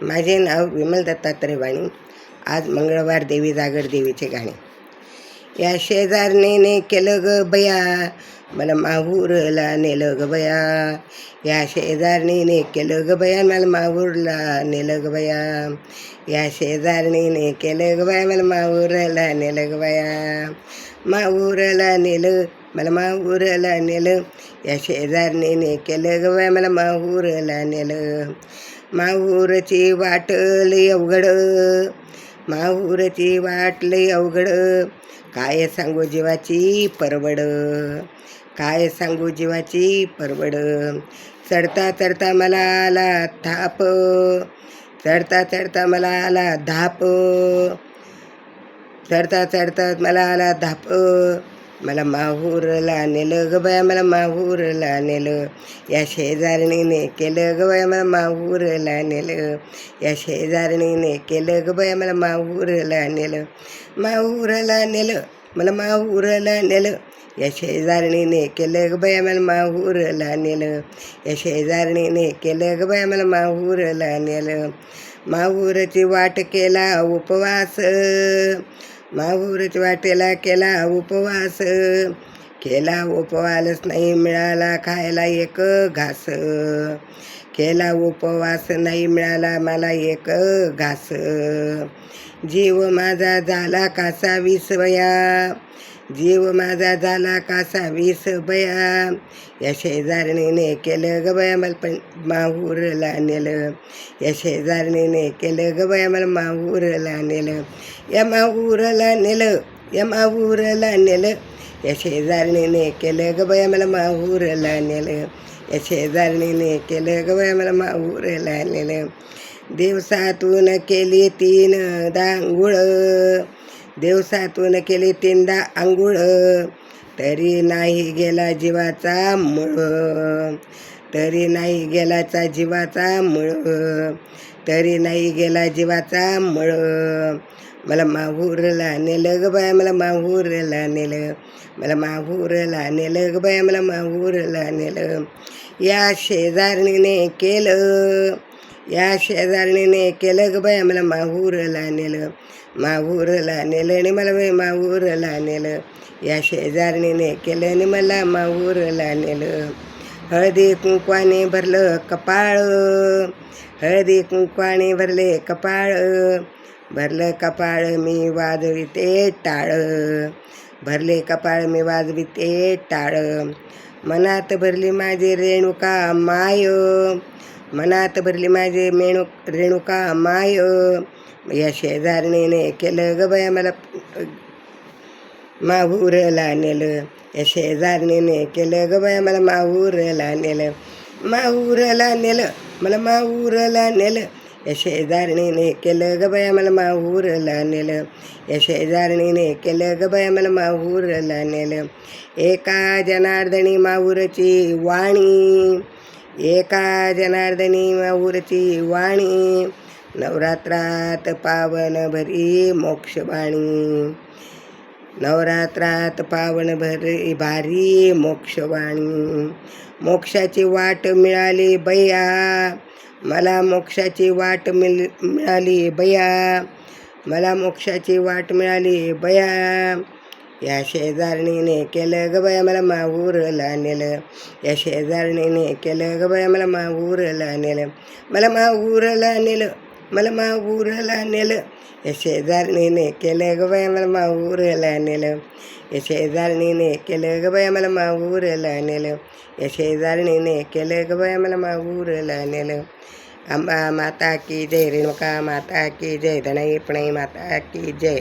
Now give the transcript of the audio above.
माझे नाव विमल दत्तात्रय वाणी. आज मंगळवार देवी जागर देवीचे गाणे. या शेजारणीने केलं ग बया, मला माहूरला नेलं ग बया. या शेजारणीने केलं ग बया, मला माहूरला नेलं ग बया. या शेजारणीने केलं ग बया, मला माहूरला नेलं ग बया. माहूरला नेलं, मला माहूरला नेलं. या शेजारणीने केलं ग बया, मला माहूरला नेलं. माहूरची वाट लई अवघड, माहूरची वाट लई अवघड. काय सांगू जीवाची परवड, काय सांगू जीवाची परवड. चढता चढता मला आला थाप, चढता चढता मला आला धाप. चढता चढता मला आला धाप. मला माहूरला नेलं ग बया, मला माहूरला नेलं. या शेजारणीने केलं ग बया, मला माहूरला नेलं. या शेजारणीने केलं ग बया, मला माहूरला नेलं. माहूरला नेलं, मला माहूरला नेलं. या शेजारणीने केलं ग बया, मला माहूरला नेलं. या शेजारणीने केलं ग बया, मला माहूरला नेलं. माहूरची वाट केला उपवास, माहूरची वाटेला केला उपवास. केला उपवास नाही मिळाला खायला एक घास. केला उपवास नाही मिळाला मला एक घास. जीव माझा झाला कासा 20 बया, जीव माझा झाला कासा 20 बया. या शेजारणीने केलं ग बया, मला पण माहूरला नेलं. या शेजारणीने केलं ग बया, मला माहूरला नेलं. या माहूरला नेलं, या माहूरला नेलं. या शेजारणीने केलं ग बया, मला माहूरला नेलं. या शेजारणीने केलं ग बया, मला माहूरला नेलं. दिवसातून केली 3दा आंघोळ, दिवसातून केली 3दा आंघोळ. तरी नाही गेला जीवाचा मूळ, तरी नाही गेलाचा जीवाचा मूळ. तरी नाही गेला जीवाचा मूळ. मला माहूरला नेलं ग बया, मला माहूरला नेलं. मला माहूरला नेलं ग बया, मला माहूरला नेलं. या शेजारणीने केलं, या शेजारणीने केलं ग बया, मला माहूरला नेलं. माहूरला नेलं आणि मला माहूरला नेलं. या शेजारणीने केलं आणि मला माहूरला नेलं. हळदी कुंकवाने भरलं कपाळ, हळदी कुंकवाने भरले कपाळ. भरलं कपाळ मी वाजविते टाळ, भरले कपाळ मी वाजविते टाळ. मनात भरली माझी रेणुका माय, मनात भरली माझी रेणुका माय. या शेजारणीने केलं ग बया, मला माहूरला नेलं. या शेजारणीने केलं ग बया, मला माहूरला नेलं. माहूरला नेलं, मला माहूरला नेलं. या शेजारणीने केलं ग बया, मला माहूरला नेलं. या शेजारणीने केलं ग बया, मला माहूरला नेलं. एका जनार्दनी माहूरची वाणी, एका जनार्दनी माहूरची वाणी. नवरात्रात पावन भरी मोक्षवाणी, नवरात्रात पावन भरी भारी मोक्षवाणी. मोक्षाची वाट मिळाली बया, मला मोक्षाची वाट मिळाली बया. मला मोक्षाची वाट मिळाली बया. या शेजारणीने केलं ग बया, मला माहूरला नेलं. या शेजारणीने केलं ग बया, मला माहूरला नेलं. मला माहूरला नेलं, मला माहूरला नेलं. या शेजारणीने केलं ग बया, मला माहूरला नेलं. या शेजारणीने केलं ग बया, मला माहूरला नेलं. या शेजारणीने केलं ग बया, मला माहूरला नेलं. अंबा माता की जय, रेणुका माता की जय, धनई पणई माता की जय.